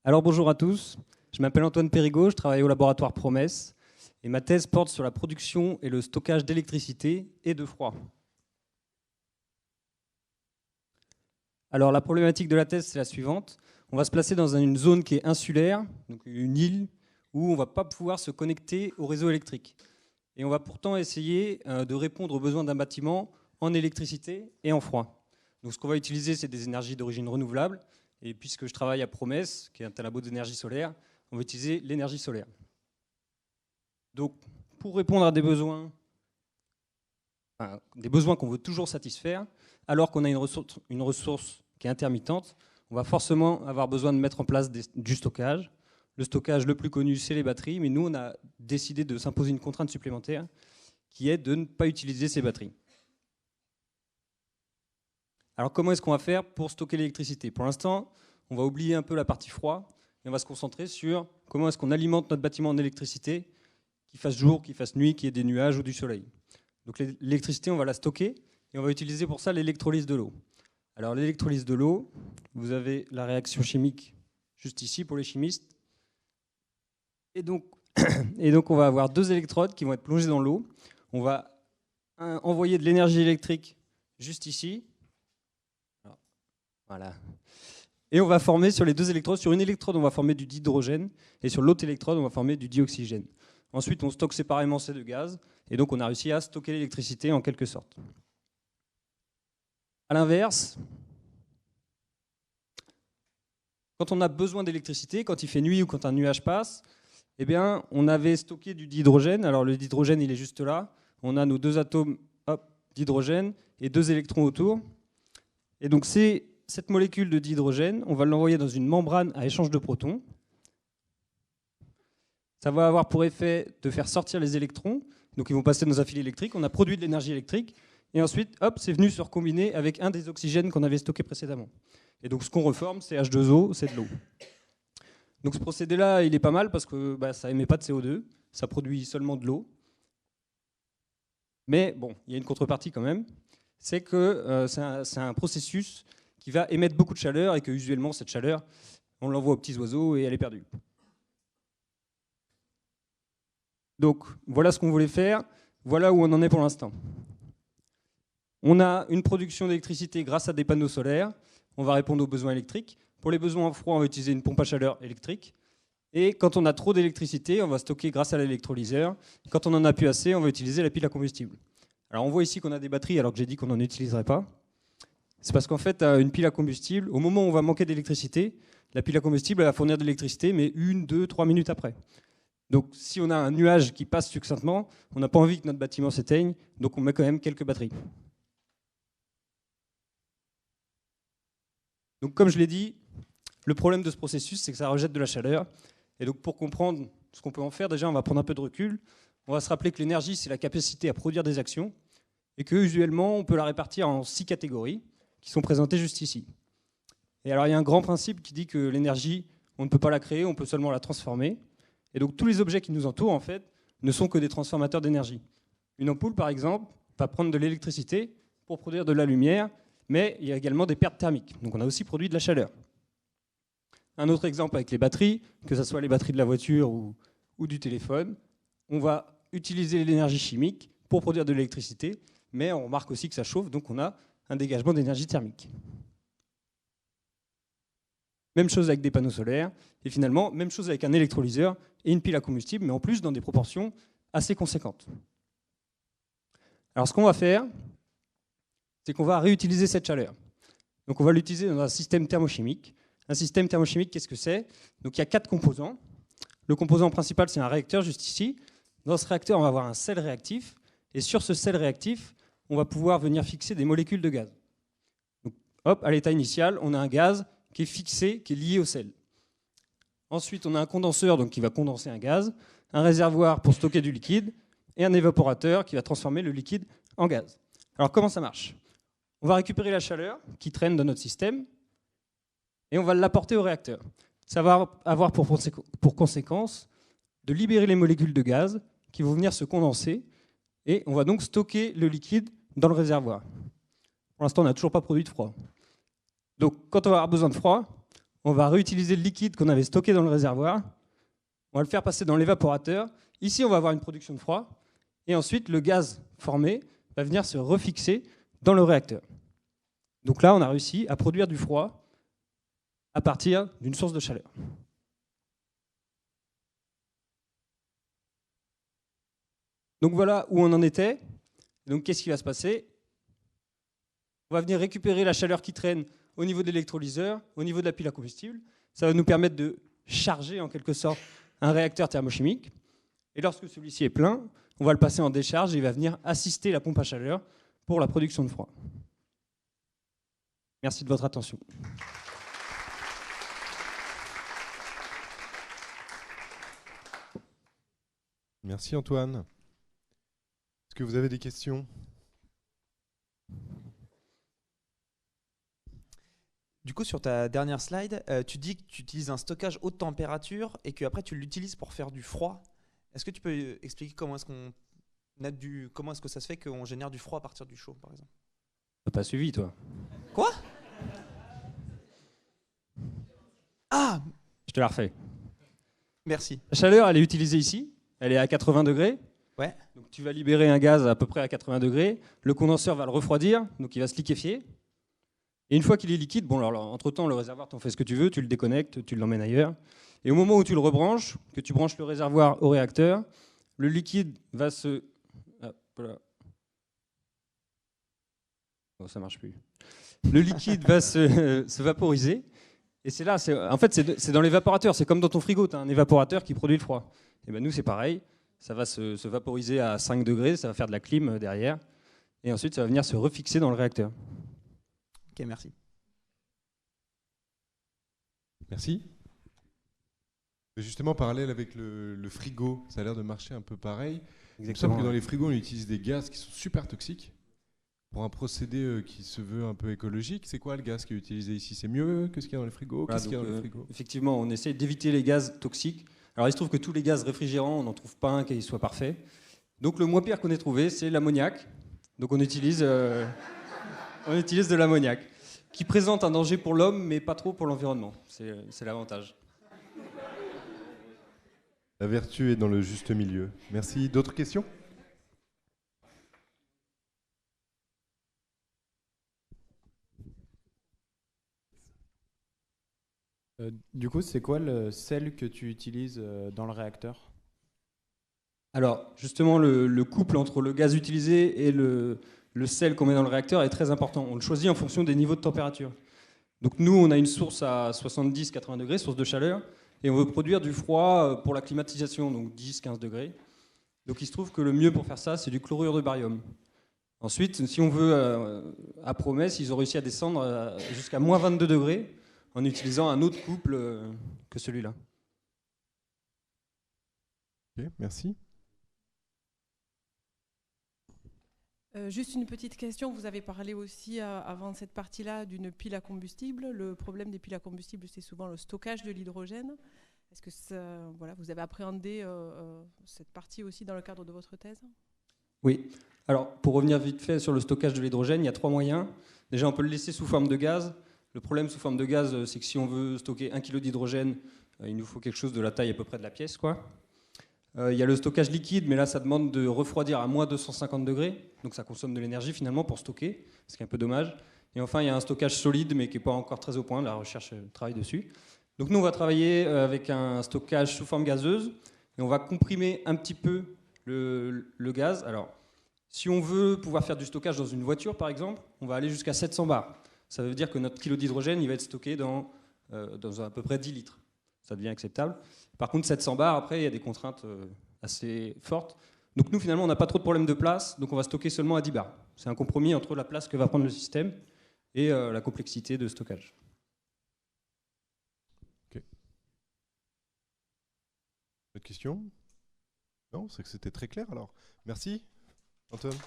Alors bonjour à tous, je m'appelle Antoine Périgaud, je travaille au laboratoire Promesse et ma thèse porte sur la production et le stockage d'électricité et de froid. Alors la problématique de la thèse c'est la suivante, on va se placer dans une zone qui est insulaire, donc une île où on ne va pas pouvoir se connecter au réseau électrique. Et on va pourtant essayer de répondre aux besoins d'un bâtiment en électricité et en froid. Donc ce qu'on va utiliser c'est des énergies d'origine renouvelable. Et puisque je travaille à Promesse, qui est un labo d'énergie solaire, on va utiliser l'énergie solaire. Donc, pour répondre à des besoins qu'on veut toujours satisfaire, alors qu'on a une ressource qui est intermittente, on va forcément avoir besoin de mettre en place du stockage. Le stockage le plus connu, c'est les batteries, mais nous, on a décidé de s'imposer une contrainte supplémentaire, qui est de ne pas utiliser ces batteries. Alors comment est-ce qu'on va faire pour stocker l'électricité? Pour l'instant, on va oublier un peu la partie froid et on va se concentrer sur comment est-ce qu'on alimente notre bâtiment en électricité, qu'il fasse jour, qu'il fasse nuit, qu'il y ait des nuages ou du soleil. Donc l'électricité, on va la stocker et on va utiliser pour ça l'électrolyse de l'eau. Alors l'électrolyse de l'eau, vous avez la réaction chimique juste ici pour les chimistes. Et donc on va avoir deux électrodes qui vont être plongées dans l'eau. On va envoyer de l'énergie électrique juste ici. Voilà. Et on va former sur les deux électrodes, sur une électrode on va former du dihydrogène et sur l'autre électrode on va former du dioxygène. Ensuite on stocke séparément ces deux gaz et donc on a réussi à stocker l'électricité en quelque sorte. A l'inverse, quand on a besoin d'électricité, quand il fait nuit ou quand un nuage passe, eh bien, on avait stocké du dihydrogène. Alors le dihydrogène il est juste là, on a nos deux atomes d'hydrogène et deux électrons autour. Et donc cette molécule de dihydrogène, on va l'envoyer dans une membrane à échange de protons. Ça va avoir pour effet de faire sortir les électrons. Donc ils vont passer dans un fil électrique. On a produit de l'énergie électrique. Et ensuite, hop, c'est venu se recombiner avec un des oxygènes qu'on avait stocké précédemment. Et donc ce qu'on reforme, c'est H2O, c'est de l'eau. Donc ce procédé-là, il est pas mal parce que ça émet pas de CO2. Ça produit seulement de l'eau. Mais bon, il y a une contrepartie quand même. C'est que c'est un processus qui va émettre beaucoup de chaleur et que usuellement cette chaleur, on l'envoie aux petits oiseaux et elle est perdue. Donc voilà ce qu'on voulait faire, voilà où on en est pour l'instant. On a une production d'électricité grâce à des panneaux solaires, on va répondre aux besoins électriques. Pour les besoins en froid, on va utiliser une pompe à chaleur électrique. Et quand on a trop d'électricité, on va stocker grâce à l'électrolyseur. Quand on en a plus assez, on va utiliser la pile à combustible. Alors on voit ici qu'on a des batteries alors que j'ai dit qu'on n'en utiliserait pas. C'est parce qu'en fait, une pile à combustible, au moment où on va manquer d'électricité, la pile à combustible elle va fournir de l'électricité, mais 1, 2, 3 minutes après. Donc si on a un nuage qui passe succinctement, on n'a pas envie que notre bâtiment s'éteigne, donc on met quand même quelques batteries. Donc comme je l'ai dit, le problème de ce processus, c'est que ça rejette de la chaleur. Et donc pour comprendre ce qu'on peut en faire, déjà on va prendre un peu de recul. On va se rappeler que l'énergie, c'est la capacité à produire des actions, et que usuellement, on peut la répartir en 6 catégories, qui sont présentées juste ici. Et alors il y a un grand principe qui dit que l'énergie, on ne peut pas la créer, on peut seulement la transformer. Et donc tous les objets qui nous entourent, en fait, ne sont que des transformateurs d'énergie. Une ampoule, par exemple, va prendre de l'électricité pour produire de la lumière, mais il y a également des pertes thermiques. Donc on a aussi produit de la chaleur. Un autre exemple avec les batteries, que ce soit les batteries de la voiture ou du téléphone, on va utiliser l'énergie chimique pour produire de l'électricité, mais on remarque aussi que ça chauffe, donc on a un dégagement d'énergie thermique. Même chose avec des panneaux solaires, et finalement, même chose avec un électrolyseur et une pile à combustible, mais en plus dans des proportions assez conséquentes. Alors ce qu'on va faire, c'est qu'on va réutiliser cette chaleur. Donc on va l'utiliser dans un système thermochimique. Un système thermochimique, qu'est-ce que c'est? Donc il y a 4 composants. Le composant principal, c'est un réacteur juste ici. Dans ce réacteur, on va avoir un sel réactif, et sur ce sel réactif, on va pouvoir venir fixer des molécules de gaz. Donc, hop, à l'état initial, on a un gaz qui est fixé, qui est lié au sel. Ensuite, on a un condenseur donc, qui va condenser un gaz, un réservoir pour stocker du liquide, et un évaporateur qui va transformer le liquide en gaz. Alors comment ça marche? On va récupérer la chaleur qui traîne dans notre système, et on va l'apporter au réacteur. Ça va avoir pour conséquence de libérer les molécules de gaz qui vont venir se condenser, et on va donc stocker le liquide dans le réservoir. Pour l'instant, on n'a toujours pas produit de froid. Donc, quand on va avoir besoin de froid, on va réutiliser le liquide qu'on avait stocké dans le réservoir, on va le faire passer dans l'évaporateur. Ici, on va avoir une production de froid, et ensuite, le gaz formé va venir se refixer dans le réacteur. Donc là, on a réussi à produire du froid à partir d'une source de chaleur. Donc voilà où on en était. Donc qu'est-ce qui va se passer? On va venir récupérer la chaleur qui traîne au niveau de l'électrolyseur, au niveau de la pile à combustible. Ça va nous permettre de charger en quelque sorte un réacteur thermochimique. Et lorsque celui-ci est plein, on va le passer en décharge et il va venir assister la pompe à chaleur pour la production de froid. Merci de votre attention. Merci Antoine. Est-ce que vous avez des questions? Du coup, sur ta dernière slide, tu dis que tu utilises un stockage haute température et qu'après tu l'utilises pour faire du froid. Est-ce que tu peux expliquer comment est-ce que ça se fait qu'on génère du froid à partir du chaud, par exemple? T'as pas suivi, toi? Quoi? Ah, Je te la refais. merci. La chaleur, elle est utilisée ici. Elle est à 80 degrés. Ouais. Donc tu vas libérer un gaz à peu près à 80 degrés. Le condenseur va le refroidir, donc il va se liquéfier. Et une fois qu'il est liquide, bon, alors entre-temps, le réservoir, t'en fais ce que tu veux, tu le déconnectes, tu l'emmènes ailleurs. Et au moment où tu le rebranches, que tu branches le réservoir au réacteur, le liquide va se... Ah, voilà. Oh, ça marche plus. Le liquide va se vaporiser. Et c'est là, en fait, c'est dans l'évaporateur. C'est comme dans ton frigo, tu as un évaporateur qui produit le froid. Et ben nous, c'est pareil. Ça va se vaporiser à 5 degrés, ça va faire de la clim derrière. Et ensuite, ça va venir se refixer dans le réacteur. Ok, merci. Merci. Justement, parallèle avec le frigo, ça a l'air de marcher un peu pareil. Il me semble que dans les frigos, on utilise des gaz qui sont super toxiques pour un procédé qui se veut un peu écologique. C'est quoi le gaz qui est utilisé ici? C'est mieux que ce qu'il y a dans les frigos? Voilà, Qu'est-ce qu'il y a dans les frigos? effectivement, on essaie d'éviter les gaz toxiques. Alors, il se trouve que tous les gaz réfrigérants, on n'en trouve pas un qui soit parfait. Donc, le moins pire qu'on ait trouvé, c'est l'ammoniac. Donc, on utilise de l'ammoniac, qui présente un danger pour l'homme, mais pas trop pour l'environnement. C'est l'avantage. La vertu est dans le juste milieu. Merci. D'autres questions? Du coup, c'est quoi le sel que tu utilises dans le réacteur? Alors, justement, le couple entre le gaz utilisé et le sel qu'on met dans le réacteur est très important. On le choisit en fonction des niveaux de température. Donc nous, on a une source à 70-80 degrés, source de chaleur, et on veut produire du froid pour la climatisation, donc 10-15 degrés. Donc il se trouve que le mieux pour faire ça, c'est du chlorure de barium. Ensuite, si on veut, à Promesse, ils ont réussi à descendre jusqu'à moins 22 degrés en utilisant un autre couple que celui-là. Ok, merci. Juste une petite question, vous avez parlé aussi avant cette partie-là d'une pile à combustible. Le problème des piles à combustible, c'est souvent le stockage de l'hydrogène. Est-ce que vous avez appréhendé cette partie aussi dans le cadre de votre thèse? Oui. Alors, pour revenir vite fait sur le stockage de l'hydrogène, il y a 3 moyens. Déjà, on peut le laisser sous forme de gaz. Le problème sous forme de gaz, c'est que si on veut stocker 1 kg d'hydrogène, il nous faut quelque chose de la taille à peu près de la pièce, quoi. Il y a le stockage liquide, mais là, ça demande de refroidir à moins 250 degrés. Donc ça consomme de l'énergie finalement pour stocker, ce qui est un peu dommage. Et enfin, il y a un stockage solide, mais qui n'est pas encore très au point. La recherche travaille dessus. Donc nous, on va travailler avec un stockage sous forme gazeuse. Et on va comprimer un petit peu le gaz. Alors, si on veut pouvoir faire du stockage dans une voiture, par exemple, on va aller jusqu'à 700 bars. Ça veut dire que notre kilo d'hydrogène, il va être stocké dans à peu près 10 litres. Ça devient acceptable. Par contre, 700 bars, après, il y a des contraintes assez fortes. Donc nous, finalement, on n'a pas trop de problème de place, donc on va stocker seulement à 10 bars. C'est un compromis entre la place que va prendre le système et la complexité de stockage. Ok. D'autres questions? Non, c'est que c'était très clair alors. Merci, Antoine.